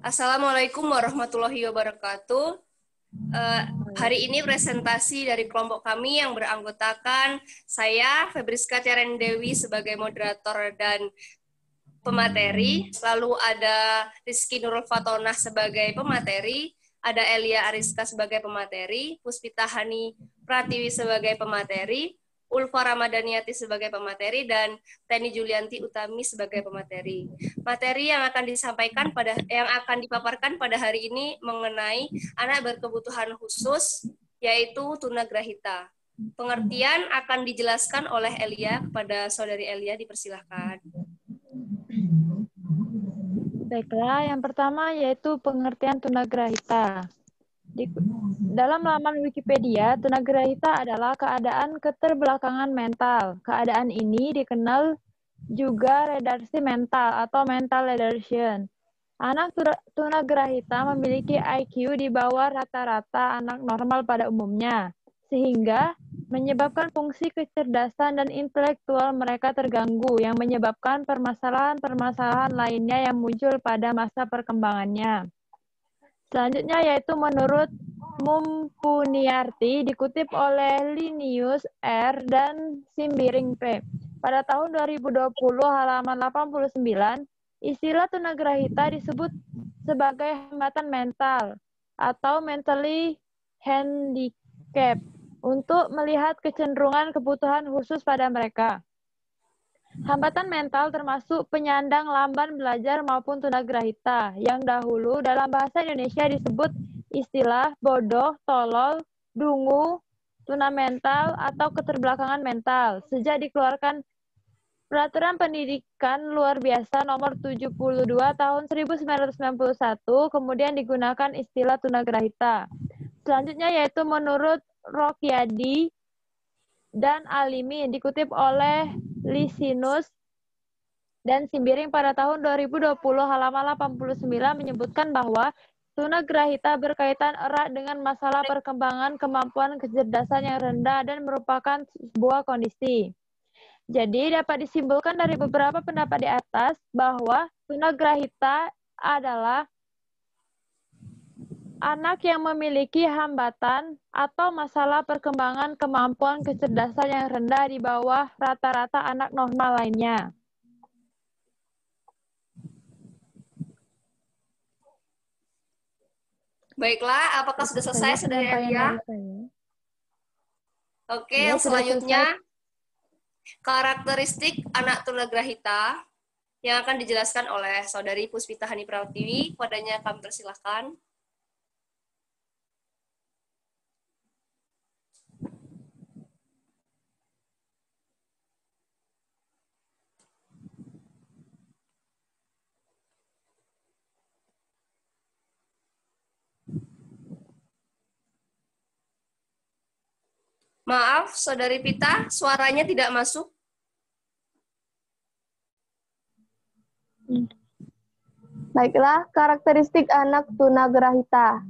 Assalamualaikum warahmatullahi wabarakatuh. Hari ini presentasi dari kelompok kami yang beranggotakan saya, Febriska Tiaren Dewi sebagai moderator dan pemateri, lalu ada Rizky Nurul Fatonah sebagai pemateri, ada Elia Ariska sebagai pemateri, Puspita Hani Pratiwi sebagai pemateri, Ulfa Ramadhaniati sebagai pemateri, dan Teni Julianti Utami sebagai pemateri. Materi yang akan dipaparkan pada hari ini mengenai anak berkebutuhan khusus, yaitu tunagrahita. Pengertian akan dijelaskan oleh Elia kepada saudari Elia, dipersilahkan. Baiklah, yang pertama yaitu pengertian tunagrahita. Dalam laman Wikipedia, tunagrahita adalah keadaan keterbelakangan mental. Keadaan ini dikenal juga retarsi mental atau mental retardation. Anak tunagrahita memiliki IQ di bawah rata-rata anak normal pada umumnya, sehingga menyebabkan fungsi kecerdasan dan intelektual mereka terganggu, yang menyebabkan permasalahan-permasalahan lainnya yang muncul pada masa perkembangannya. Selanjutnya yaitu menurut Mumpuniarti, dikutip oleh Linnaeus R. dan Simbiring P. Pada tahun 2020 halaman 89, istilah tunagrahita disebut sebagai hambatan mental atau mentally handicapped untuk melihat kecenderungan kebutuhan khusus pada mereka. Hambatan mental termasuk penyandang lamban belajar maupun tunagrahita, yang dahulu dalam bahasa Indonesia disebut istilah bodoh, tolol, dungu, tunamental, atau keterbelakangan mental. Sejak dikeluarkan Peraturan Pendidikan Luar Biasa Nomor 72 Tahun 1991, kemudian digunakan istilah tunagrahita. Selanjutnya yaitu menurut Rokyadi dan Alimin, dikutip oleh Lisinus dan Simbiring pada tahun 2020 halaman 89 menyebutkan bahwa tunagrahita berkaitan erat dengan masalah perkembangan kemampuan kecerdasan yang rendah dan merupakan sebuah kondisi. Jadi dapat disimpulkan dari beberapa pendapat di atas bahwa tunagrahita adalah anak yang memiliki hambatan atau masalah perkembangan kemampuan kecerdasan yang rendah di bawah rata-rata anak normal lainnya. Baiklah, apakah sudah selesai, Saudari Elia? Oke, Ya, yang selanjutnya selesai. karakteristik anak tunagrahita yang akan dijelaskan oleh Saudari Puspita Hani Pratiwi. Padanya kami persilahkan. Maaf, Saudari Pita, suaranya tidak masuk. Baiklah, karakteristik anak tunagrahita.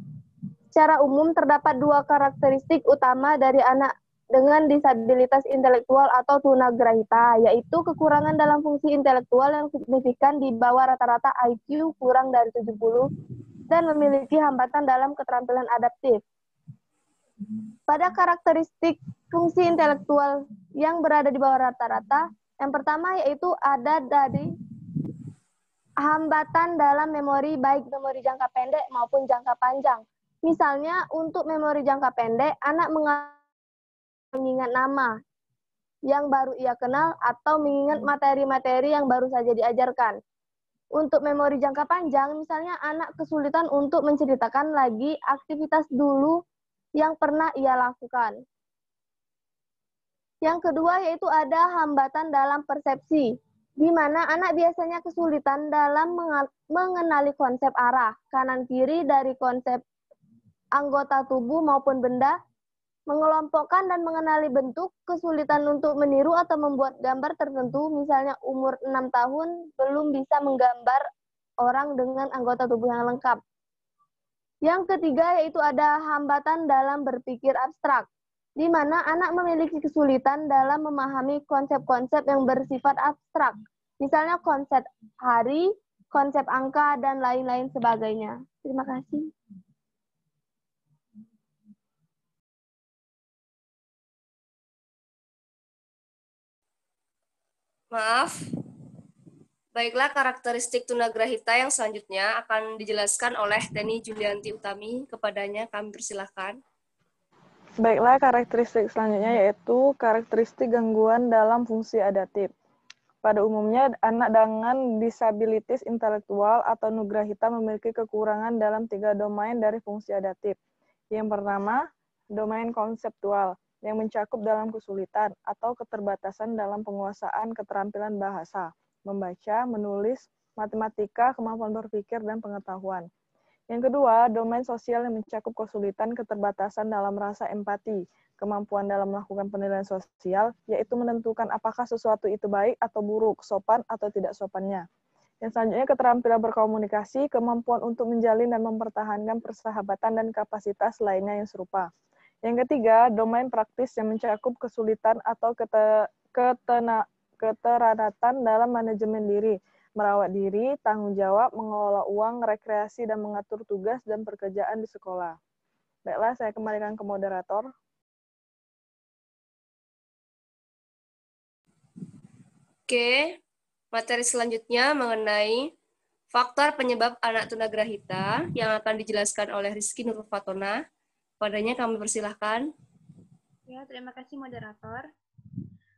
Secara umum terdapat dua karakteristik utama dari anak dengan disabilitas intelektual atau tunagrahita, yaitu kekurangan dalam fungsi intelektual yang signifikan di bawah rata-rata IQ kurang dari 70 dan memiliki hambatan dalam keterampilan adaptif. Pada karakteristik fungsi intelektual yang berada di bawah rata-rata, yang pertama yaitu ada dari hambatan dalam memori, baik memori jangka pendek maupun jangka panjang. Misalnya untuk memori jangka pendek, anak mengingat nama yang baru ia kenal atau mengingat materi-materi yang baru saja diajarkan. Untuk memori jangka panjang, misalnya anak kesulitan untuk menceritakan lagi aktivitas dulu yang pernah ia lakukan. Yang kedua yaitu ada hambatan dalam persepsi, di mana anak biasanya kesulitan dalam mengenali konsep arah, kanan kiri dari konsep anggota tubuh maupun benda, mengelompokkan dan mengenali bentuk, kesulitan untuk meniru atau membuat gambar tertentu, misalnya umur 6 tahun belum bisa menggambar orang dengan anggota tubuh yang lengkap. Yang ketiga yaitu ada hambatan dalam berpikir abstrak, di mana anak memiliki kesulitan dalam memahami konsep-konsep yang bersifat abstrak. Misalnya konsep hari, konsep angka, dan lain-lain sebagainya. Terima kasih. Maaf. Baiklah, karakteristik tunagrahita yang selanjutnya akan dijelaskan oleh Teni Julianti Utami. Kepadanya kami persilahkan. Baiklah, karakteristik selanjutnya yaitu karakteristik gangguan dalam fungsi adaptif. Pada umumnya, anak dengan disabilitas intelektual atau nugrahita memiliki kekurangan dalam 3 domain dari fungsi adaptif. Yang pertama, domain konseptual, yang mencakup dalam kesulitan atau keterbatasan dalam penguasaan keterampilan bahasa, membaca, menulis, matematika, kemampuan berpikir, dan pengetahuan. Yang kedua, domain sosial yang mencakup kesulitan keterbatasan dalam rasa empati, kemampuan dalam melakukan penilaian sosial, yaitu menentukan apakah sesuatu itu baik atau buruk, sopan atau tidak sopannya. Yang selanjutnya, keterampilan berkomunikasi, kemampuan untuk menjalin dan mempertahankan persahabatan dan kapasitas lainnya yang serupa. Yang ketiga, domain praktis yang mencakup kesulitan atau keteradatan dalam manajemen diri, merawat diri, tanggung jawab, mengelola uang, rekreasi, dan mengatur tugas dan pekerjaan di sekolah. Baiklah, saya kembalikan ke moderator. Oke, materi selanjutnya mengenai faktor penyebab anak tunagrahita yang akan dijelaskan oleh Rizky Nurul Fatona. Padanya kami persilahkan. Ya, terima kasih moderator.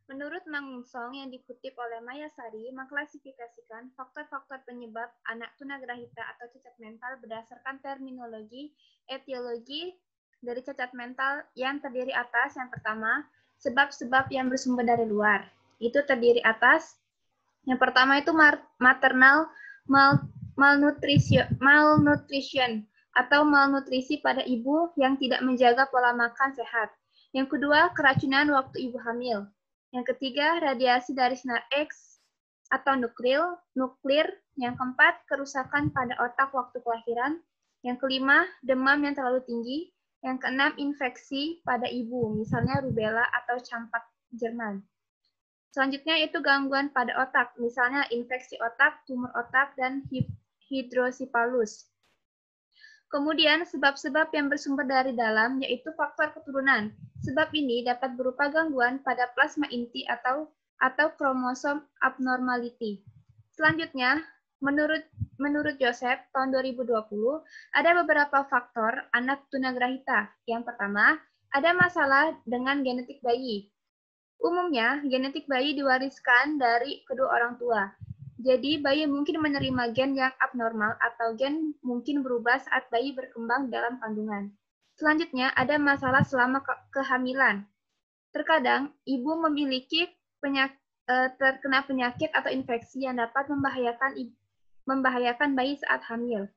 Menurut Mang Song yang dikutip oleh Maya Sari, mengklasifikasikan faktor-faktor penyebab anak tunagrahita atau cacat mental berdasarkan terminologi etiologi dari cacat mental yang terdiri atas yang pertama, sebab-sebab yang bersumber dari luar. Itu terdiri atas yang pertama itu maternal malnutrition atau malnutrisi pada ibu yang tidak menjaga pola makan sehat. Yang kedua, keracunan waktu ibu hamil. Yang ketiga, radiasi dari sinar X atau nuklir. Yang keempat, kerusakan pada otak waktu kelahiran. Yang kelima, demam yang terlalu tinggi. Yang keenam, infeksi pada ibu, misalnya rubella atau campak Jerman. Selanjutnya itu gangguan pada otak, misalnya infeksi otak, tumor otak, dan hidrosipalus. Kemudian, sebab-sebab yang bersumber dari dalam, yaitu faktor keturunan. Sebab ini dapat berupa gangguan pada plasma inti atau kromosom abnormality. Selanjutnya, menurut Joseph, tahun 2020, ada beberapa faktor anak tunagrahita. Yang pertama, ada masalah dengan genetik bayi. Umumnya, genetik bayi diwariskan dari kedua orang tua. Jadi, bayi mungkin menerima gen yang abnormal atau gen mungkin berubah saat bayi berkembang dalam kandungan. Selanjutnya, ada masalah selama kehamilan. Terkadang, ibu memiliki terkena penyakit atau infeksi yang dapat membahayakan bayi saat hamil.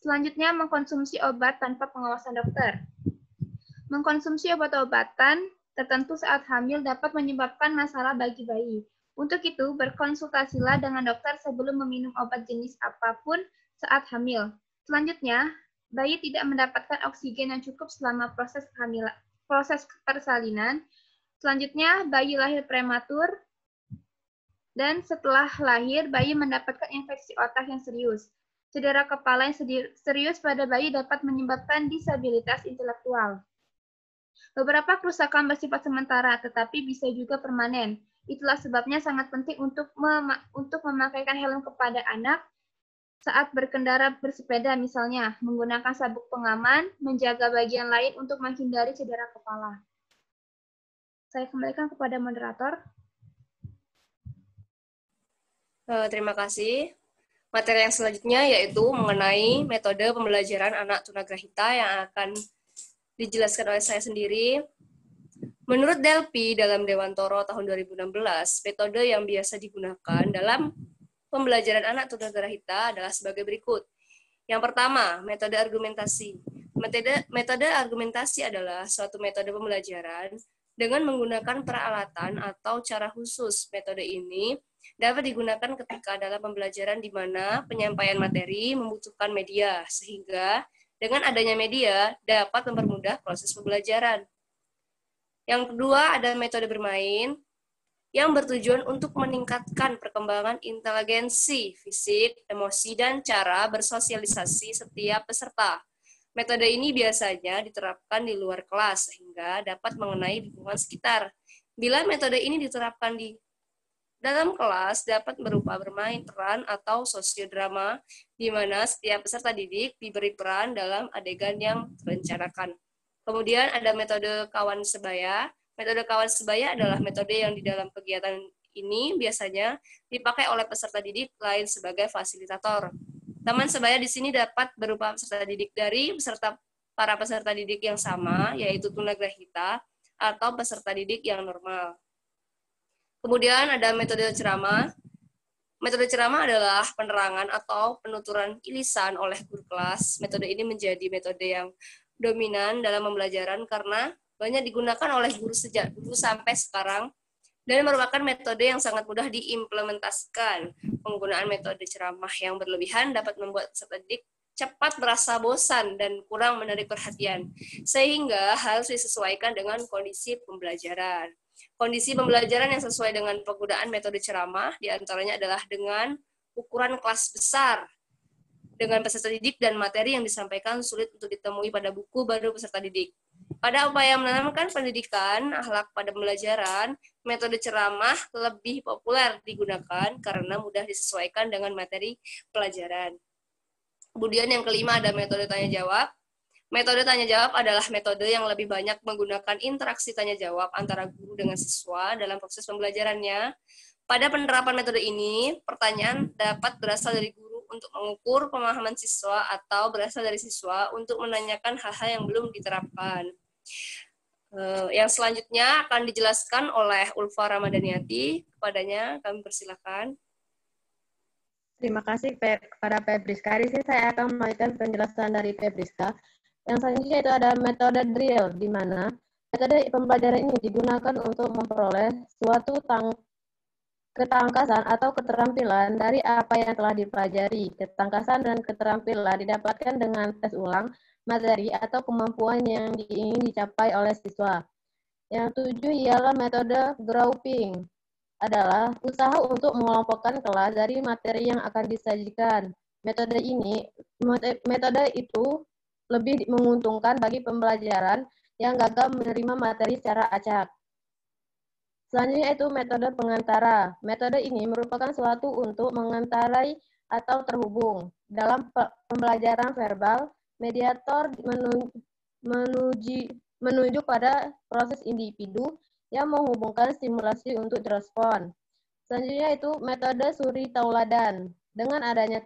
Selanjutnya, mengkonsumsi obat tanpa pengawasan dokter. Mengkonsumsi obat-obatan tertentu saat hamil dapat menyebabkan masalah bagi bayi. Untuk itu, berkonsultasilah dengan dokter sebelum meminum obat jenis apapun saat hamil. Selanjutnya, bayi tidak mendapatkan oksigen yang cukup selama proses persalinan. Selanjutnya, bayi lahir prematur, dan setelah lahir, bayi mendapatkan infeksi otak yang serius. Cedera kepala yang serius pada bayi dapat menyebabkan disabilitas intelektual. Beberapa kerusakan bersifat sementara, tetapi bisa juga permanen. Itulah sebabnya sangat penting untuk memakaikan helm kepada anak saat berkendara bersepeda, misalnya menggunakan sabuk pengaman, menjaga bagian lain untuk menghindari cedera kepala. Saya kembalikan kepada moderator. Terima kasih. Materi yang selanjutnya yaitu mengenai metode pembelajaran anak tunagrahita yang akan dijelaskan oleh saya sendiri. Menurut Delphi dalam Dewantoro tahun 2016, metode yang biasa digunakan dalam pembelajaran anak tunagrahita adalah sebagai berikut. Yang pertama, metode argumentasi. Metode argumentasi adalah suatu metode pembelajaran dengan menggunakan peralatan atau cara khusus. Metode ini dapat digunakan ketika dalam pembelajaran di mana penyampaian materi membutuhkan media, sehingga dengan adanya media dapat mempermudah proses pembelajaran. Yang kedua ada metode bermain. yang bertujuan untuk meningkatkan perkembangan inteligensi, fisik, emosi, dan cara bersosialisasi setiap peserta. Metode ini biasanya diterapkan di luar kelas sehingga dapat mengenai lingkungan sekitar. Bila metode ini diterapkan di dalam kelas dapat berupa bermain peran atau sosiodrama, di mana setiap peserta didik diberi peran dalam adegan yang direncanakan. Kemudian ada metode kawan sebaya. Metode kawan sebaya adalah metode yang di dalam kegiatan ini biasanya dipakai oleh peserta didik lain sebagai fasilitator. Teman sebaya di sini dapat berupa peserta didik dari para peserta didik yang sama, yaitu tunagrahita, atau peserta didik yang normal. Kemudian ada metode ceramah. Metode ceramah adalah penerangan atau penuturan ilisan oleh guru kelas. Metode ini menjadi metode yang dominan dalam pembelajaran karena banyak digunakan oleh guru sejak dulu sampai sekarang dan merupakan metode yang sangat mudah diimplementasikan. Penggunaan metode ceramah yang berlebihan dapat membuat peserta didik cepat merasa bosan dan kurang menarik perhatian, sehingga harus disesuaikan dengan kondisi pembelajaran. Kondisi pembelajaran yang sesuai dengan penggunaan metode ceramah diantaranya adalah dengan ukuran kelas besar, dengan peserta didik dan materi yang disampaikan sulit untuk ditemui pada buku baru peserta didik. Pada upaya menanamkan pendidikan akhlak pada pembelajaran, metode ceramah lebih populer digunakan karena mudah disesuaikan dengan materi pelajaran. Kemudian yang kelima ada metode tanya-jawab. Metode tanya-jawab adalah metode yang lebih banyak menggunakan interaksi tanya-jawab antara guru dengan siswa dalam proses pembelajarannya. Pada penerapan metode ini, pertanyaan dapat berasal dari guru untuk mengukur pemahaman siswa atau berasal dari siswa untuk menanyakan hal-hal yang belum diterapkan. Yang selanjutnya akan dijelaskan oleh Ulfa Ramadhaniati. Kepadanya kami persilakan. Terima kasih kepada Febriska. Di sini saya akan memberikan penjelasan dari Febriska. Yang selanjutnya itu ada metode drill, di mana metode pembelajaran ini digunakan untuk memperoleh suatu ketangkasan atau keterampilan dari apa yang telah dipelajari. Ketangkasan dan keterampilan didapatkan dengan tes ulang, materi, atau kemampuan yang ingin dicapai oleh siswa. Yang tujuh ialah metode grouping, adalah usaha untuk mengelompokkan kelas dari materi yang akan disajikan. Metode itu lebih menguntungkan bagi pembelajaran yang gagal menerima materi secara acak. Selanjutnya itu metode pengantara. Metode ini merupakan suatu untuk mengantarai atau terhubung. Dalam pembelajaran verbal, mediator menuju pada proses individu yang menghubungkan stimulasi untuk direspon. Selanjutnya itu metode suri tauladan. Dengan adanya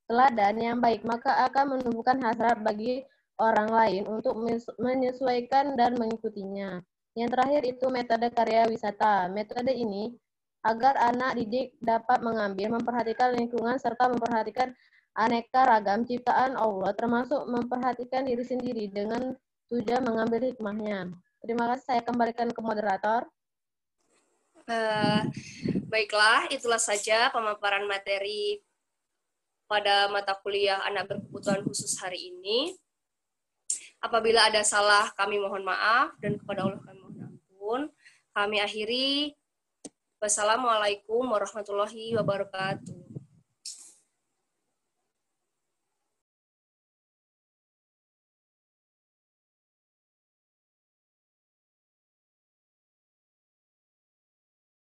teladan yang baik, maka akan menumbuhkan hasrat bagi orang lain untuk menyesuaikan dan mengikutinya. Yang terakhir itu metode karya wisata. Metode ini agar anak didik dapat mengambil, memperhatikan lingkungan, serta memperhatikan aneka ragam ciptaan Allah, termasuk memperhatikan diri sendiri dengan tujuan mengambil hikmahnya. Terima kasih, saya kembalikan ke moderator. Baiklah, itulah saja pemaparan materi pada mata kuliah anak berkebutuhan khusus hari ini. Apabila ada salah, kami mohon maaf, dan kepada Allah kami mohon ampun. Kami akhiri. Wassalamualaikum warahmatullahi wabarakatuh.